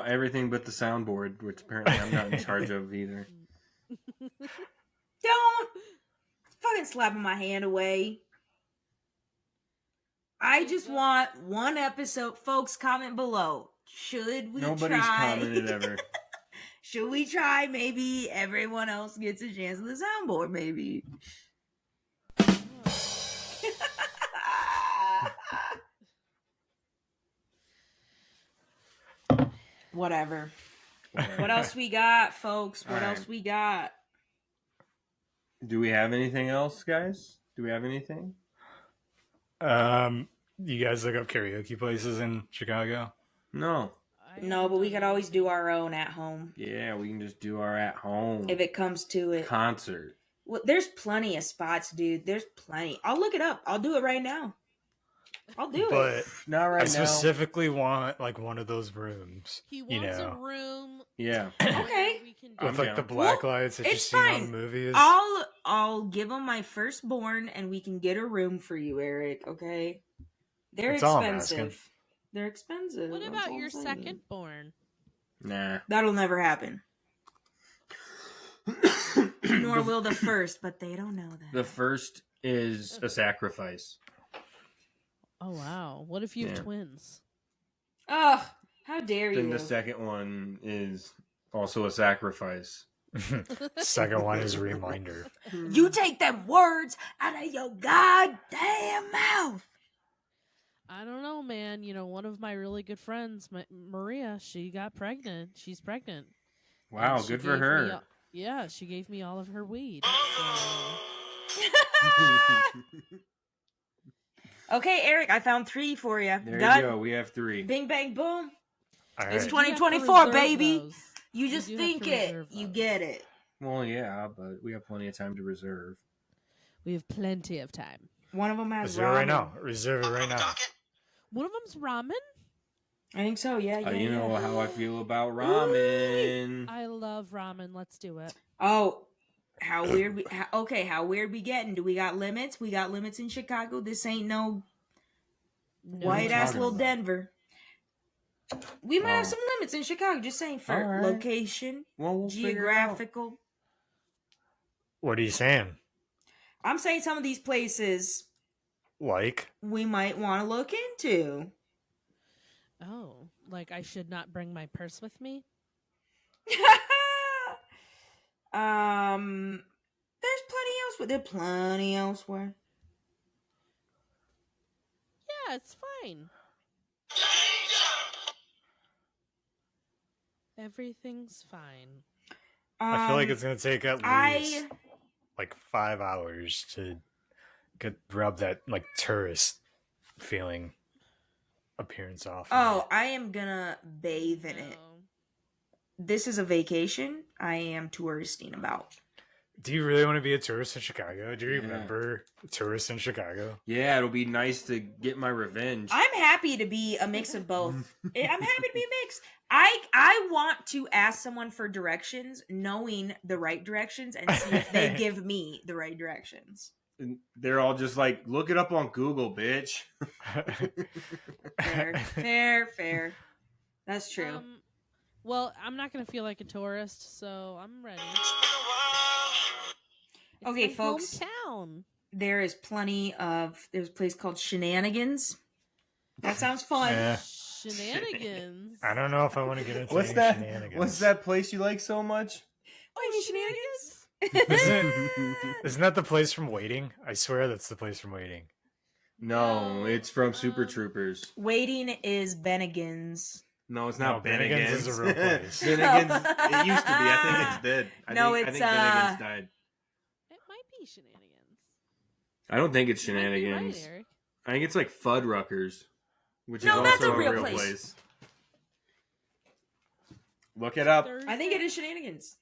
Everything but the soundboard, which apparently I'm not in charge of either. don't fucking slapping my hand away. I just want one episode. Folks, comment below. Should we Nobody's try? commented ever. Should we try? Maybe everyone else gets a chance on the soundboard. Maybe. Whatever. What else we got, folks? What All else right. we got? Do we have anything else, guys? Do we have anything? You guys look up karaoke places in Chicago? No. No, but we could always do our own at home Yeah, we can just do our at home if it comes to it. concert. Well, there's plenty of spots, dude. There's plenty. I'll look it up. I'll do it right now. I'll do it. But Not I right now. specifically want like one of those rooms. He You wants know. a room. Yeah. where Okay. We can I'm With like the down. black Well, lights that you it's see on fine. movies. I'll give them my firstborn, and we can get a room for you, Eric. Okay? They're That's all I'm expensive. They're expensive. What that's about all your I'm saying. second born? Nah. That'll never happen. Nor will the first, but they don't know that. The first is a sacrifice. Oh wow. What if you have Yeah. twins? Oh, how dare Then you? the second one is also a sacrifice. Second one is a reminder. You take them words out of your goddamn mouth. I don't know, man. You know, one of my really good friends, Maria, she got pregnant. She's pregnant. Wow, And she good for gave me her. all- yeah, she gave me all of her weed. So. Okay, Eric, I found 3 for you. There Done. you go. We have 3. Bing, bang, boom. All It's right. 2024, You have to reserve baby. those. You You just do have think to it. reserve You those. get it. Well, yeah, but we have plenty of time to reserve. We have plenty of time. One of them has Reserve it right ramen. now. Reserve it right now. One of them's ramen. I think so. Yeah, You know yeah. how I feel about ramen. I love ramen. Let's do it. Oh, how weird we okay, how weird we getting? Do we got limits? We got limits in Chicago. This ain't no No white ass talking little about? Denver. We might have Oh. some limits in Chicago, just saying for All right. location, Well, we'll figure it out. geographical. What are you saying? I'm saying some of these places Like? we might want to look into. Oh, like I should not bring my purse with me? There's plenty elsewhere. There's plenty elsewhere. Yeah, it's fine. Everything's fine. I feel like it's gonna take at least I like 5 hours to rub that like tourist feeling appearance off. oh, I am gonna bathe in it. No. This is a vacation I am touristing about. Do you really want to be a tourist in Chicago? Do you Yeah. remember tourists in Chicago? Yeah, it'll be nice to get my revenge. I'm happy to be a mix of both. I'm happy to be a mix. I want to ask someone for directions, knowing the right directions, and see if they give me the right directions. And they're all just like, look it up on Google, bitch. Fair. That's true. Well, I'm not gonna feel like a tourist, so I'm ready. It's Okay, my folks. hometown. There's a place called Shenanigans. That sounds fun. Yeah. Shenanigans. I don't know if I want to get into What's any that? shenanigans. What's that place you like so much? Oh, Shenanigans? Isn't that the place from Waiting? I swear that's the place from Waiting. No, it's from Super Troopers. Waiting is Bennigan's. No, it's No, not Bennigan's Bennigan's. is a real place. Bennigan's, it used to be. I think it's dead. I think Bennigan's died. It might be shenanigans. I don't think it's You might be Shenanigans. right, Eric. I think it's like Fuddruckers, which No, is that's also a real place. Look it up. I think it is Shenanigans.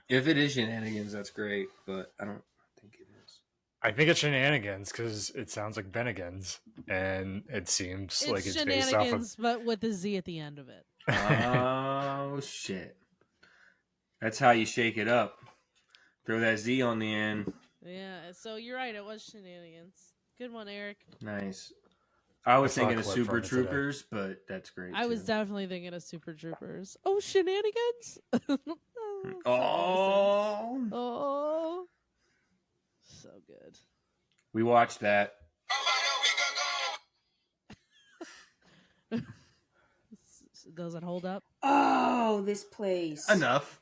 If it is Shenanigans, that's great, but I don't think it is. I think it's shenanigans because it sounds like Bennigan's, and it seems It's like it's based off of. shenanigans, but with a Z at the end of it. Oh shit! That's how you shake it up. Throw that Z on the end. Yeah, so you're right. It was shenanigans. Good one, Eric. Nice. I was I saw thinking a of clip Super from it today. Troopers, but that's great. I was too. definitely thinking of Super Troopers. Oh, shenanigans! Oh, Oh, so good. we watched that. Does it hold up? Oh, this place. Enough.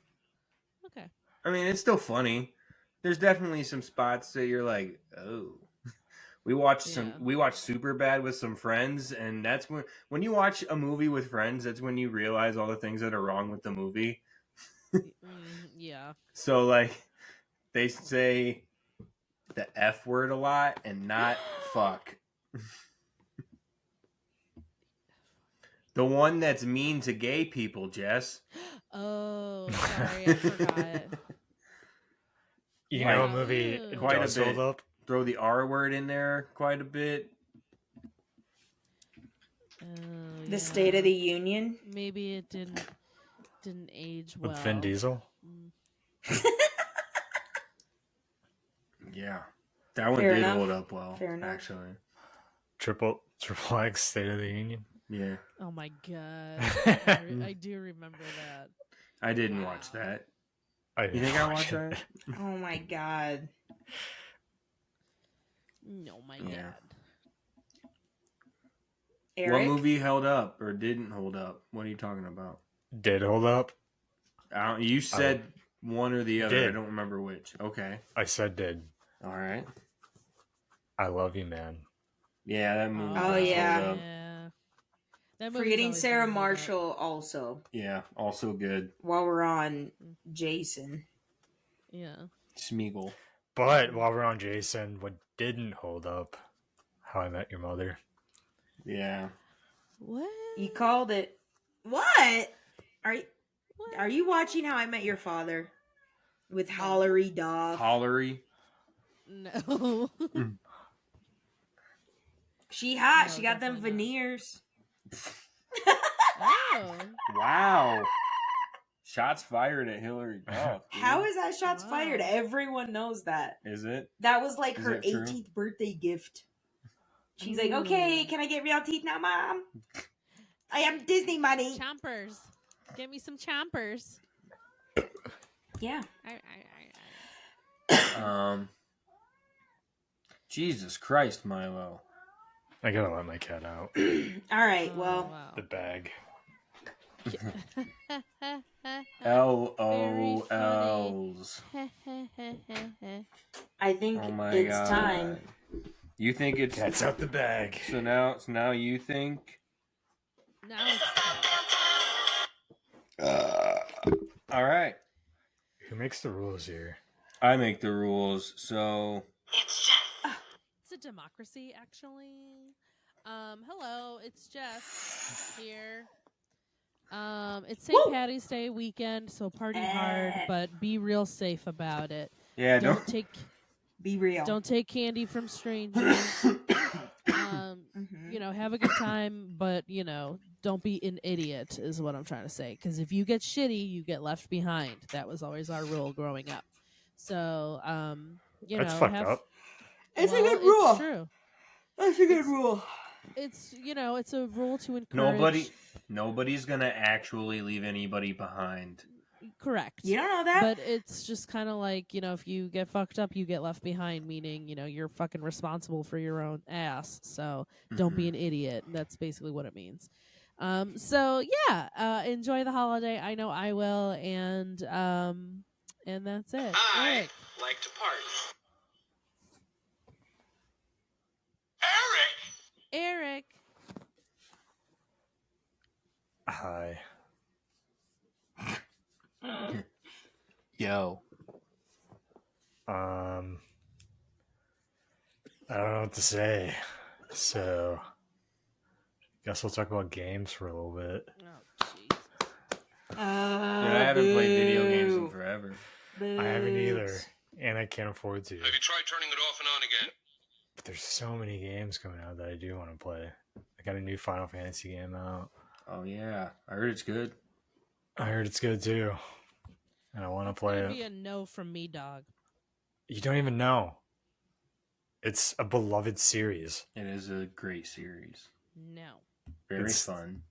Okay. I mean, it's still funny. There's definitely some spots that you're like, oh. We watched Yeah. We watched Superbad with some friends, and that's when you watch a movie with friends, that's when you realize all the things that are wrong with the movie. Yeah. So like they say the F word a lot and not fuck. The one that's mean to gay people, Jess. Oh, sorry, I forgot. You know, a Like, movie Ew. quite a does bit. hold up. Throw the R word in there quite a bit. Oh, The yeah. State of the Union. Maybe it didn't age well. With Vin Diesel. Yeah. That one Fair did enough. hold up well, Fair enough. actually. Triple X State of the Union. Yeah. Oh my god. I do remember that. I didn't watch that. I You think I watched that? Oh my god. Oh my Yeah. god. Eric? What movie held up or didn't hold up? What are you talking about? Did hold up? You said one or the other. Did. I don't remember which. Okay. I said did. All right. I love you, man. Yeah, that movie. Oh, does yeah. hold up. Yeah. That movie's Forgetting always Sarah gonna hold up. Marshall also. Yeah, also good. While we're on Jason. Yeah. Smeagol. But while we're on Jason, what didn't hold up? How I Met Your Mother. Yeah. What? You called it. What? What? Are you watching How I Met Your Father? With Hollery Dog. Hollery. No. She hot. No, she got them definitely not. veneers. Oh. Wow. Shots fired at Hillary Duff. How is that shots Wow. fired? Everyone knows that. Is it? That was like Is her it true? 18th birthday gift. She's like, okay, Ooh. can I get real teeth now, Mom? I have Disney money. Chompers. Get me some chompers. Yeah. Jesus Christ, Milo. I gotta let my cat out. All right, Oh, well, wow. The bag. LOLs. I think Oh my it's god. time. You think it's Cat's out the bag. so now you think Now it's all right. Who makes the rules here? I make the rules, so It's just. It's a democracy, actually. Hello, it's Jess here. It's St. Woo! Patty's Day weekend, so party hard, but be real safe about it. yeah, Don't take Be real. don't take candy from strangers. You know, have a good time, but don't be an idiot is what I'm trying to say. Because if you get shitty, you get left behind. That was always our rule growing up. So, That's fucked up. It's a well, good rule. It's true. That's a good rule. It's it's a rule to encourage. nobody's gonna actually leave anybody behind. Correct. You don't know that? But it's just kind of like, if you get fucked up, you get left behind, meaning, you're fucking responsible for your own ass. So don't be an idiot. That's basically what it means. So yeah, enjoy the holiday. I know I will. And that's it. I Eric. like to party. Eric! Eric. Hi. Yo. I don't know what to say. So, guess we'll talk about games for a little bit. Oh, jeez. Dude, I haven't played video games in forever. I haven't either, and I can't afford to. Have you tried turning it off and on again? But there's so many games coming out that I do want to play. I got a new Final Fantasy game out. Oh yeah, I heard it's good. I heard it's good too, and I want to play It's gonna it. be a no from me, dog. You don't even know. It's a beloved series. It is a great series. No. Very It's- fun.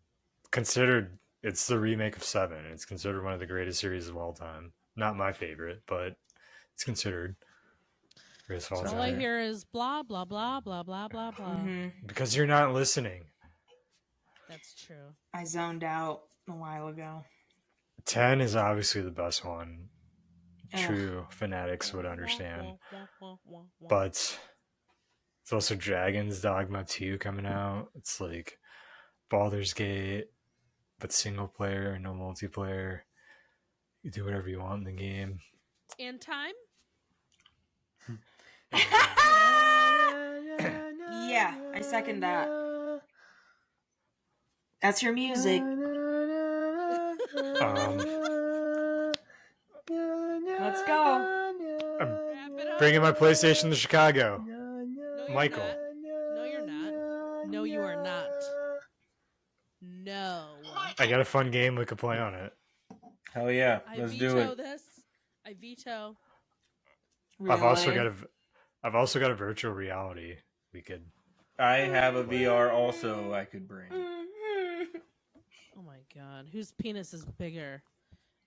Considered, it's the remake of 7. It's considered one of the greatest series of all time. Not my favorite, but it's considered greatest of all So All I time. hear is blah, blah, blah, blah, blah, blah, blah. Mm-hmm. Because you're not listening. That's true. I zoned out a while ago. 10 is obviously the best one. Ugh. True fanatics would understand. But it's also Dragon's Dogma 2 coming out. It's like Baldur's Gate, but single player, no multiplayer. You do whatever you want in the game. And time? Yeah, I second that. That's your music. Let's go. Wrap it up. Bringing my PlayStation to Chicago. No, you're Michael. not. No, you're not. No, you are not. No. I got a fun game we could play on it. Hell yeah, I let's veto do it. this. I veto. I've also Really? got a virtual reality we could. I have a VR also I could bring. Mhm. Oh my god. Whose penis is bigger?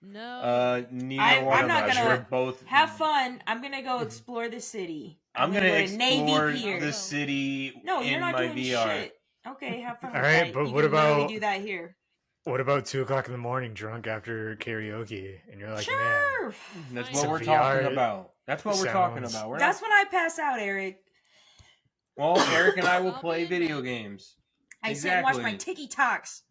No. Neither I'm one of not us. gonna- We're both. Have fun. I'm gonna go explore the city. I'm gonna go to Navy explore Pier. the city No, you're in not my doing VR. shit. Okay, have fun. All with right, that. but You what can literally about- do that here? What about 2:00 in the morning, drunk after karaoke, and you're like, man, Sure. That's Fine. what So we're VR talking about. That's what we're talking sounds- about. We're That's not... when I pass out, Eric. Well, Eric and I will I'll play be in video bed. games. I sit and watch Exactly. my Tiki Talks.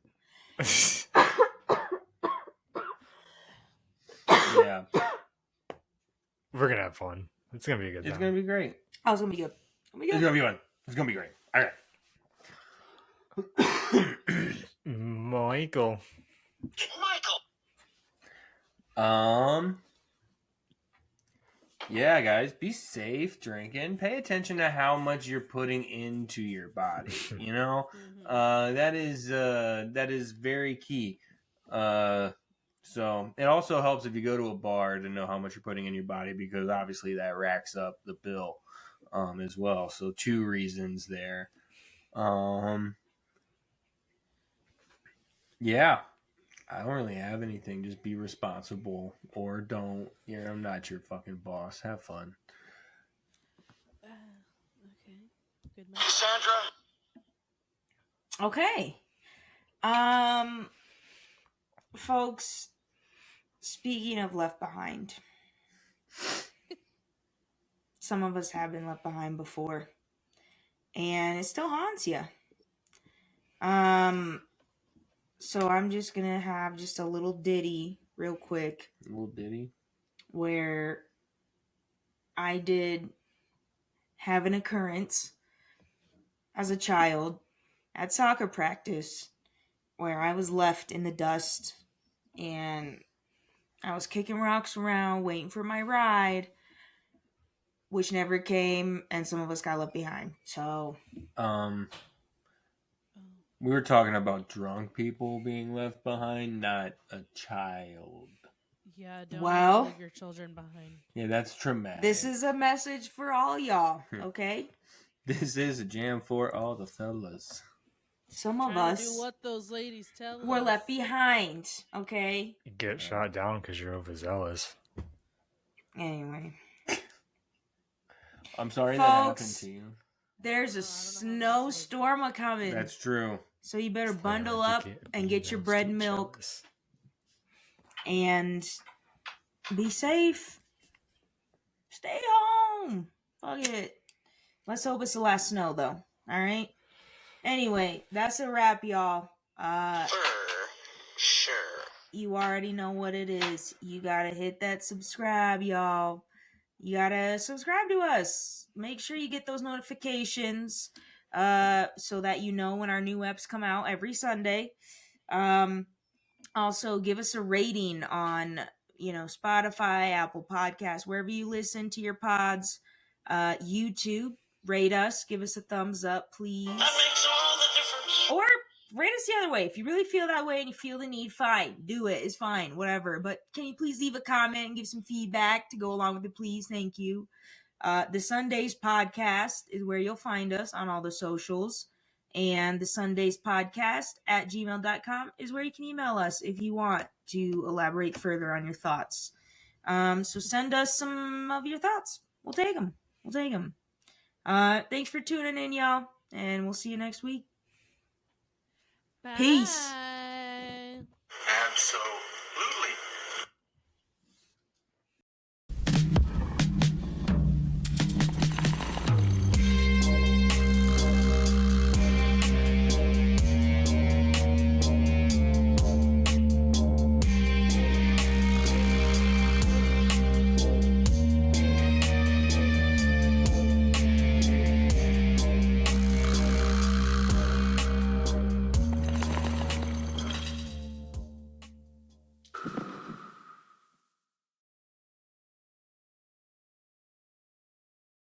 Yeah, we're gonna have fun. It's gonna be a good it's time. gonna be great. Oh, it's gonna be good. It's gonna be fun. It's gonna be great. All right. Michael. Michael! Yeah, guys, be safe drinking. Pay attention to how much you're putting into your body. You know, that is very key. So it also helps if you go to a bar to know how much you're putting in your body, because obviously that racks up the bill as well. So 2 reasons there. Yeah, I don't really have anything. Just be responsible or don't. I'm not your fucking boss. Have fun. Okay. Good message. Cassandra? Okay. Folks, speaking of left behind, some of us have been left behind before, and it still haunts you. So I'm just gonna have just a little ditty real quick A little ditty. where I did have an occurrence as a child at soccer practice where I was left in the dust and I was kicking rocks around waiting for my ride, which never came, and some of us got left behind. So We were talking about drunk people being left behind, not a child. Yeah, don't Well- leave your children behind. Yeah, that's traumatic. this is a message for all y'all, okay? This is a jam for all the fellas. Some of Trying to us do what those ladies tell were us. left behind, okay? You get shot down because you're overzealous. Anyway, I'm sorry that happened Folks. to you. there's a I don't know how that's snowstorm a coming. That's true. So you better bundle They up have to and be get your those bread too and milk jealous. and be safe. Stay home. Fuck it. Let's hope it's the last snow though. All right. Anyway, that's a wrap, y'all. For sure. You already know what it is. You gotta hit that subscribe, y'all. You gotta subscribe to us. Make sure you get those notifications, so that you know when our new eps come out every Sunday. Also, give us a rating on Spotify, Apple Podcasts, wherever you listen to your pods. YouTube, rate us, give us a thumbs up, please. That makes all the difference. Or rate us the other way. If you really feel that way and you feel the need, fine. Do it. It's fine. Whatever. But can you please leave a comment and give some feedback to go along with it, please? Thank you. The Sundays podcast is where you'll find us on all the socials. And the Sundays podcast at gmail.com is where you can email us if you want to elaborate further on your thoughts. So send us some of your thoughts. We'll take them. Thanks for tuning in, y'all. And we'll see you next week. Bye. Peace. Absolutely.